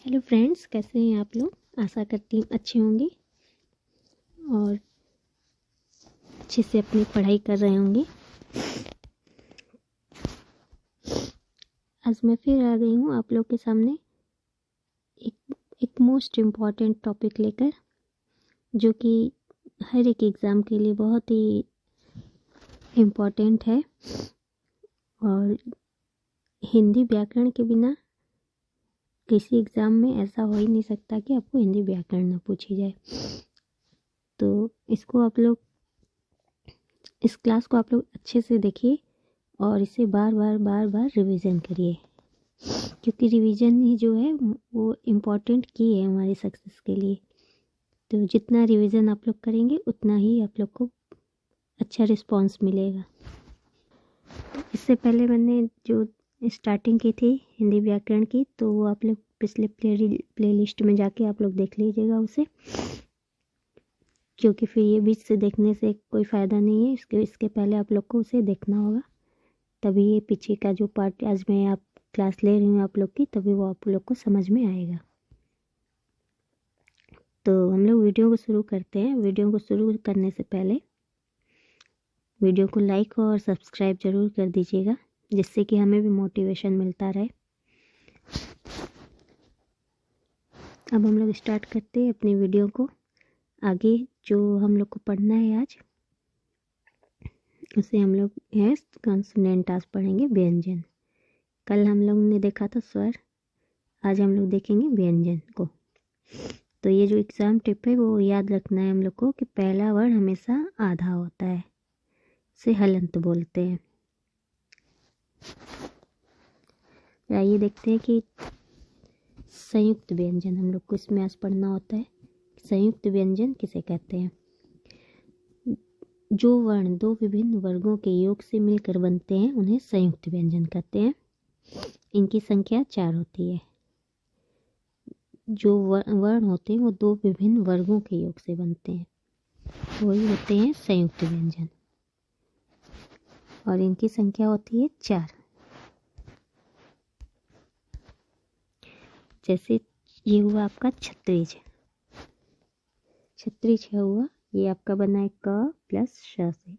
Hello friends, कैसे हैं आप लोग। आशा करती हूँ अच्छे होंगे और अच्छे से अपनी पढ़ाई कर रहे होंगे। आज मैं फिर आ गई हूँ आप लोग के सामने एक मोस्ट इम्पॉर्टेंट टॉपिक लेकर, जो कि हर एक एग्ज़ाम के लिए बहुत ही इम्पॉर्टेंट है। और हिंदी व्याकरण के बिना किसी एग्ज़ाम में ऐसा हो ही नहीं सकता कि आपको हिंदी व्याकरण ना पूछी जाए। तो इसको आप लोग, इस क्लास को आप लोग अच्छे से देखिए और इसे बार बार रिवीजन करिए, क्योंकि रिवीजन ही जो है वो इम्पोर्टेंट की है हमारी सक्सेस के लिए। तो जितना रिवीजन आप लोग करेंगे उतना ही आप लोग को अच्छा रिस्पांस मिलेगा। तो इससे पहले मैंने जो स्टार्टिंग की थी हिंदी व्याकरण की, तो वो आप लोग पिछले प्लेलिस्ट में जाके आप लोग देख लीजिएगा उसे, क्योंकि फिर ये बीच से देखने से कोई फ़ायदा नहीं है। इसके पहले आप लोग को उसे देखना होगा, तभी ये पीछे का जो पार्ट आज मैं आप क्लास ले रही हूँ आप लोग की, तभी वो आप लोग को समझ में आएगा। तो हम लोग वीडियो को शुरू करते हैं। वीडियो को शुरू करने से पहले वीडियो को लाइक और सब्सक्राइब ज़रूर कर दीजिएगा, जिससे कि हमें भी मोटिवेशन मिलता रहे। अब हम लोग स्टार्ट करते हैं अपनी वीडियो को। आगे जो हम लोग को पढ़ना है आज, उसे हम लोग है कॉन्सोनेंट आज पढ़ेंगे, व्यंजन। कल हम लोग ने देखा था स्वर, आज हम लोग देखेंगे व्यंजन को। तो ये जो एग्ज़ाम टिप है वो याद रखना है हम लोग को कि पहला वर्ण हमेशा आधा होता है, इसे हलंत बोलते हैं। आइए देखते हैं कि संयुक्त व्यंजन हम लोग को इसमें आज पढ़ना होता है। संयुक्त व्यंजन किसे कहते हैं? जो वर्ण दो विभिन्न वर्गों के योग से मिलकर बनते हैं उन्हें संयुक्त व्यंजन कहते हैं। इनकी संख्या 4 होती है। जो वर्ण होते हैं वो दो विभिन्न वर्गों के योग से बनते हैं, वही होते हैं संयुक्त व्यंजन, और इनकी संख्या होती है 4। जैसे ये हुआ आपका छत्रीज, छत्रीज हुआ, ये आपका बना है क प्लस श से,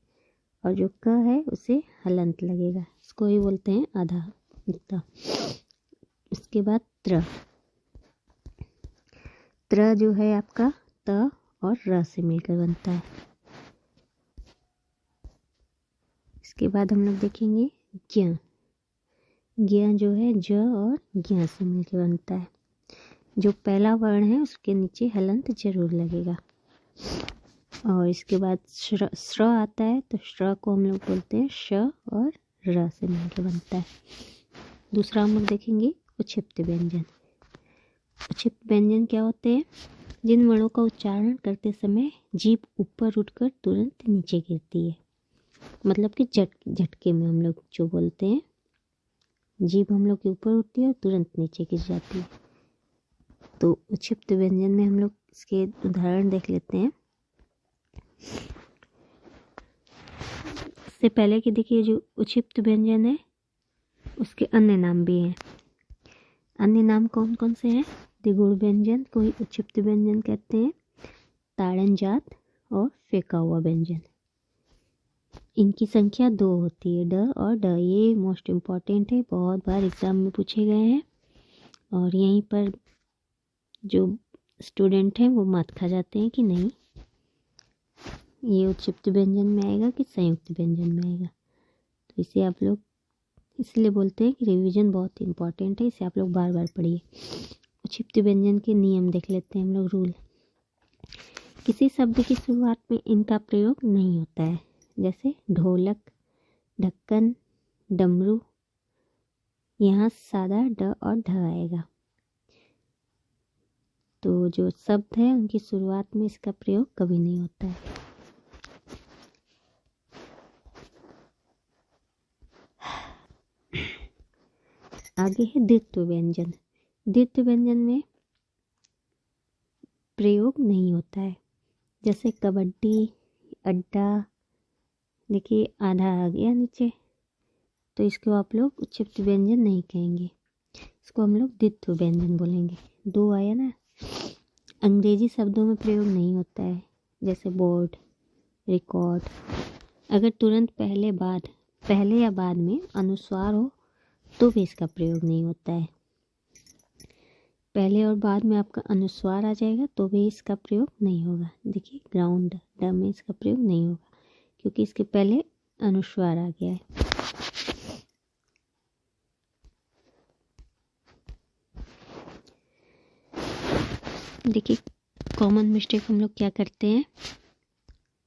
और जो क है उसे हलंत लगेगा, इसको ही बोलते हैं आधा हिस्सा। इसके बाद त्र, त्र जो है आपका त और र से मिलकर बनता है। इसके बाद हम लोग देखेंगे ज्ञ, ज्ञ जो है ज और ज्ञ से मिलकर बनता है। जो पहला वर्ण है उसके नीचे हलंत जरूर लगेगा। और इसके बाद श्र आता है, तो श्र को हम लोग बोलते हैं श और र से मिलकर बनता है। दूसरा हम लोग देखेंगे उक्षिप्त व्यंजन। उक्षिप्त व्यंजन क्या होते हैं? जिन वर्णों का उच्चारण करते समय जीभ ऊपर उठकर तुरंत नीचे गिरती है, मतलब कि झटके में हम लोग जो बोलते हैं, जीभ हम लोग के ऊपर उठती है और तुरंत नीचे गिर जाती है। तो उक्षिप्त व्यंजन में हम लोग इसके उदाहरण देख लेते हैं। इससे पहले कि देखिए जो उक्षिप्त व्यंजन है उसके अन्य नाम भी हैं। अन्य नाम कौन कौन से हैं? द्विगुण व्यंजन को ही उक्षिप्त व्यंजन कहते हैं, ताड़नजात और फेंका हुआ व्यंजन। इनकी संख्या 2 होती है, ड और ड। ये मोस्ट इम्पॉर्टेंट है, बहुत बार एग्जाम में पूछे गए हैं, और यहीं पर जो स्टूडेंट हैं वो मात खा जाते हैं कि नहीं ये उक्षिप्त व्यंजन में आएगा कि संयुक्त व्यंजन में आएगा। तो इसे आप लोग इसलिए बोलते हैं कि रिवीजन बहुत इम्पॉर्टेंट है, इसे आप लोग बार बार पढ़िए। उक्षिप्त व्यंजन के नियम देख लेते हैं हम लोग, रूल। किसी शब्द की शुरुआत में इनका प्रयोग नहीं होता है, जैसे ढोलक, ढक्कन, डमरू, यहाँ सादा ड और ढ आएगा। तो जो शब्द है उनकी शुरुआत में इसका प्रयोग कभी नहीं होता है। आगे है द्वित्व व्यंजन। द्वित्व व्यंजन में प्रयोग नहीं होता है, जैसे कबड्डी, अड्डा। देखिए आधा आ गया नीचे, तो इसको आप लोग उक्षिप्त व्यंजन नहीं कहेंगे। इसको हम लोग द्वित्व व्यंजन बोलेंगे। दो आया ना। अंग्रेजी शब्दों में प्रयोग नहीं होता है, जैसे बोर्ड, रिकॉर्ड। अगर तुरंत पहले या बाद में अनुस्वार हो तो भी इसका प्रयोग नहीं होता है। पहले और बाद में आपका अनुस्वार आ जाएगा तो भी इसका प्रयोग नहीं होगा। देखिए ग्राउंड ड में इसका प्रयोग नहीं होगा क्योंकि इसके पहले अनुस्वार आ गया है। देखिए कॉमन मिस्टेक हम लोग क्या करते हैं,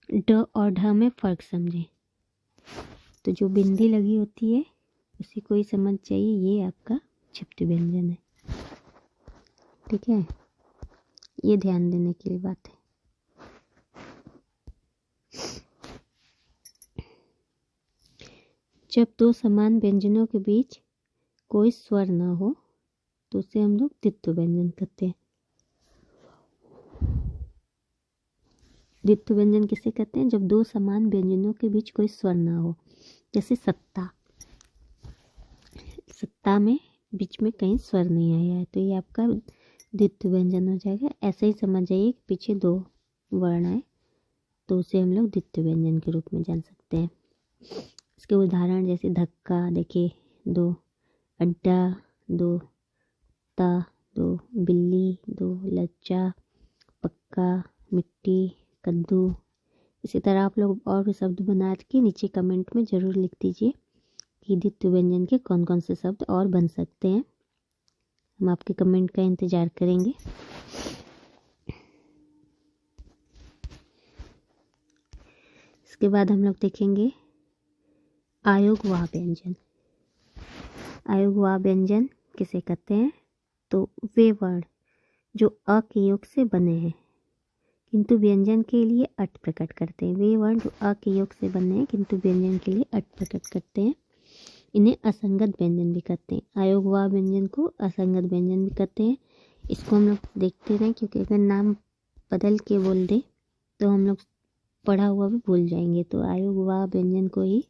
ड और ढ में फ़र्क समझें। तो जो बिंदी लगी होती है उसी को ही समझ चाहिए, ये आपका क्षिप्त व्यंजन है। ठीक है, ये ध्यान देने की बात है। जब दो समान व्यंजनों के बीच कोई स्वर ना हो तो उसे हम लोग द्वित्व व्यंजन कहते हैं। द्वित्व व्यंजन किसे कहते हैं, जब दो समान व्यंजनों के बीच कोई स्वर ना हो। जैसे सत्ता में बीच में कहीं स्वर नहीं आया है तो ये आपका द्वित्व व्यंजन हो जाएगा। ऐसे ही समझ जाइए कि पीछे दो वर्ण आए तो उसे हम लोग द्वित्व व्यंजन के रूप में जान सकते हैं। इसके उदाहरण जैसे धक्का, देखिए दो, अड्डा दो, ता दो, बिल्ली दो, लज्जा, पक्का, मिट्टी, कद्दू। इसी तरह आप लोग और भी शब्द बना के नीचे कमेंट में ज़रूर लिख दीजिए कि द्वित्व व्यंजन के कौन कौन से शब्द और बन सकते हैं। हम आपके कमेंट का इंतज़ार करेंगे। इसके बाद हम लोग देखेंगे आयोगवाह व्यंजन। आयोगवाह व्यंजन किसे कहते हैं, तो वे वर्ण जो अ के योग से बने हैं किंतु व्यंजन के लिए अट प्रकट करते हैं। वे वर्ण जो अ के योग से बने हैं किंतु व्यंजन के लिए अट प्रकट करते हैं, इन्हें असंगत व्यंजन भी कहते हैं। आयोगवाह व्यंजन को असंगत व्यंजन भी कहते हैं। इसको हम लोग देखते रहें क्योंकि अगर नाम बदल के बोल दे तो हम लोग पढ़ा हुआ भी भूल जाएंगे। तो आयोगवाह व्यंजन को ही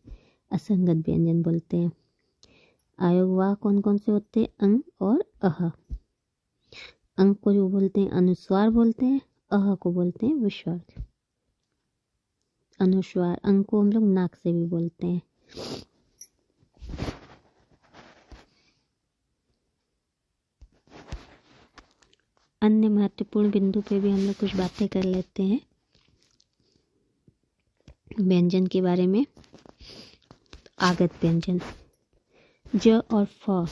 असंगत व्यंजन बोलते हैं। आयोगवाह कौन कौन से होते हैं, अंग और अह। अंग को जो बोलते हैं अनुस्वार बोलते हैं, अह को बोलते हैं विसर्ग। अनुस्वार अंग को हम लोग नाक से भी बोलते हैं। अन्य महत्वपूर्ण बिंदु पे भी हम लोग कुछ बातें कर लेते हैं व्यंजन के बारे में। आगत व्यंजन, ज और फ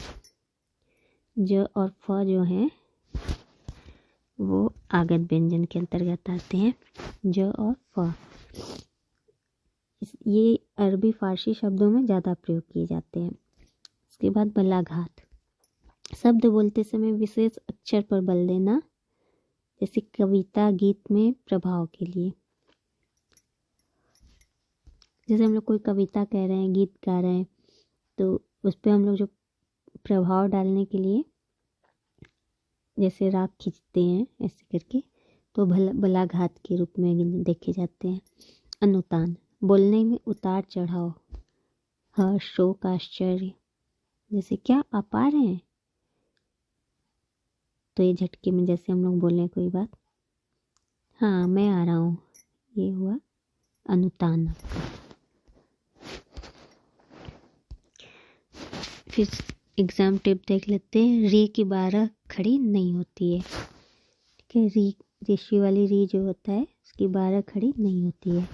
जो हैं वो आगत व्यंजन के अंतर्गत आते हैं। ज और फ ये अरबी फारसी शब्दों में ज़्यादा प्रयोग किए जाते हैं। इसके बाद बलाघात, शब्द बोलते समय विशेष अक्षर पर बल देना, जैसे कविता गीत में प्रभाव के लिए। जैसे हम लोग कोई कविता कह रहे हैं, गीत गा रहे हैं, तो उस पर हम लोग जो प्रभाव डालने के लिए जैसे राग खींचते हैं ऐसे करके, तो बलाघात के रूप में देखे जाते हैं। अनुतान, बोलने में उतार चढ़ाव, हर्ष, शोक, आश्चर्य। जैसे क्या आप आ रहे हैं, तो ये झटके में जैसे हम लोग बोले कोई बात, हाँ मैं आ रहा हूँ, ये हुआ अनुतान। फिर एग्जाम टिप देख लेते हैं। री की 12 खड़ी नहीं होती है। ठीक है, री रेशी वाली री जो होता है उसकी 12 खड़ी नहीं होती है।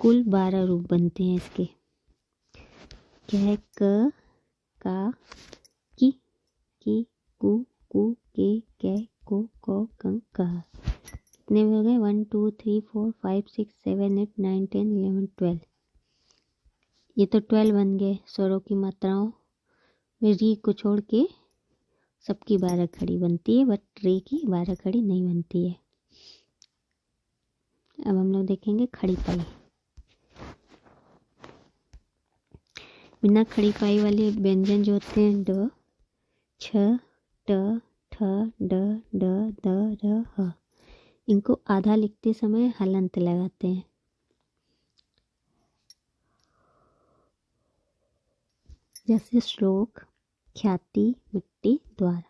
कुल 12 रूप बनते हैं इसके। क्या है, क, का, की, कु, के, को, कं, कह। कितने हो गए, 1 2 3 4 5 6 7 8 9 10 11 12। ये तो 12 बन गए स्वरों की मात्राओं में। री को छोड़ के सबकी 12 खड़ी बनती है, बट री की 12 खड़ी नहीं बनती है। अब हम लोग देखेंगे खड़ी पाई। बिना खड़ी पाई वाले व्यंजन जो होते हैं ड, छ, ट, ठ, ड, ड, द, र, ह, इनको आधा लिखते समय हलंत लगाते हैं। जैसे श्लोक, ख्याति, मिट्टी, द्वारा।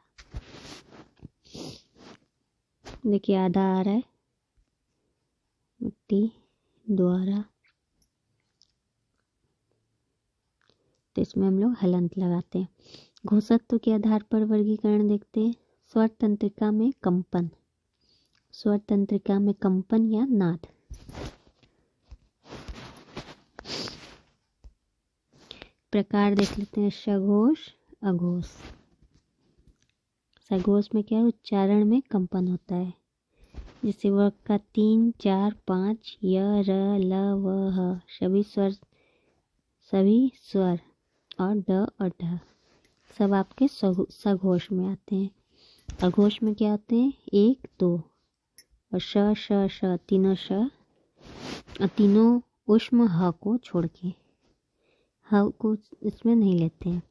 देखिए आधा आ रहा है, मिट्टी, द्वारा, तो इसमें हम लोग हलंत लगाते हैं। घोषत्व के आधार पर वर्गीकरण देखते हैं। स्वर तंत्रिका में कंपन, स्वर तंत्रिका में कंपन या नाद। प्रकार देख लेते हैं, सघोष, अघोष। सघोष में क्या है, उच्चारण में कंपन होता है। जैसे वर्ग का 3, 4, 5 य, र, ल, व, ह सभी स्वर और ड और ढ सब आपके सघोष में आते हैं। अघोष में क्या होते हैं, 1, 2 और श तीनों तीनों उष्म ह को छोड़ के, ह को इसमें नहीं लेते हैं।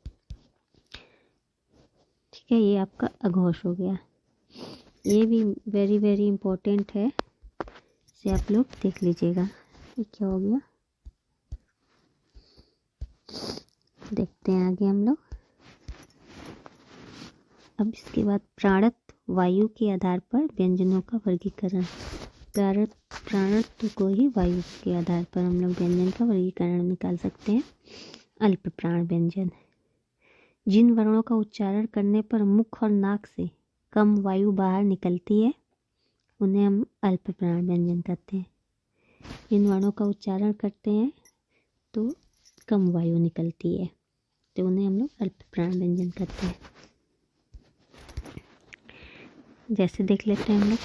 ठीक है, ये आपका अघोष हो गया। ये भी वेरी वेरी इम्पोर्टेंट है, इसे आप लोग देख लीजिएगा। ये क्या हो गया, देखते हैं आगे हम लोग। अब इसके बाद प्राणत्व, वायु के आधार पर व्यंजनों का वर्गीकरण। प्राणत्व को ही वायु के आधार पर हम लोग व्यंजन का वर्गीकरण निकाल सकते हैं। अल्प प्राण व्यंजन, जिन वर्णों का उच्चारण करने पर मुख और नाक से कम वायु बाहर निकलती है उन्हें हम अल्प प्राण व्यंजन कहते हैं। जिन वर्णों का उच्चारण करते हैं तो कम वायु निकलती है तो उन्हें हम लोग अल्प प्राण व्यंजन कहते हैं। जैसे देख लेते हैं हम लोग,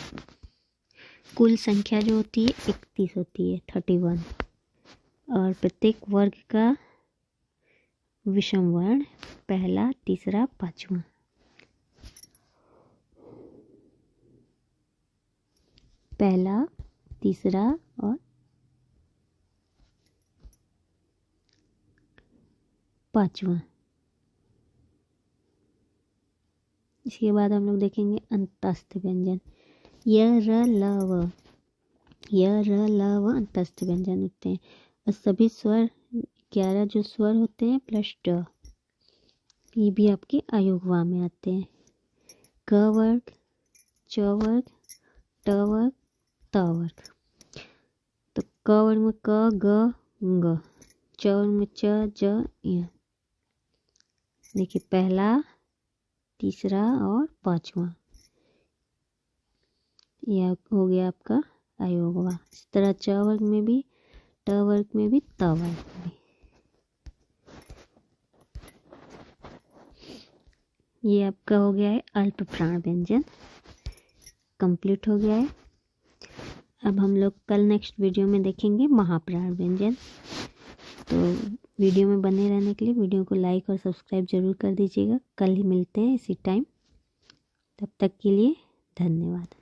कुल संख्या जो होती है 31 होती है, 31, और प्रत्येक वर्ग का विषम वर्ण पहला, तीसरा, पांचवा। पहला, तीसरा और पांचवा। इसके बाद हम लोग देखेंगे अंतस्थ व्यंजन। य, र, ल, व, य, र, ल, व अंतस्थ व्यंजन होते हैं। और सभी स्वर 11 जो स्वर होते हैं प्लस ट, ये भी आपके अयोगवा में आते हैं। क वर्ग, च वर्ग, ट वर्ग, त वर्ग। तो क वर्ग में क, ग, ग, च वर्ग में च, ज, य। देखिए पहला, तीसरा और पांचवा, यह हो गया आपका अयोगवा। इस तरह च वर्ग में भी, ट वर्ग में भी, त वर्ग में भी। ये आपका हो गया है अल्प प्राण व्यंजन, कंप्लीट हो गया है। अब हम लोग कल नेक्स्ट वीडियो में देखेंगे महाप्राण व्यंजन। तो वीडियो में बने रहने के लिए वीडियो को लाइक और सब्सक्राइब जरूर कर दीजिएगा। कल ही मिलते हैं इसी टाइम, तब तक के लिए धन्यवाद।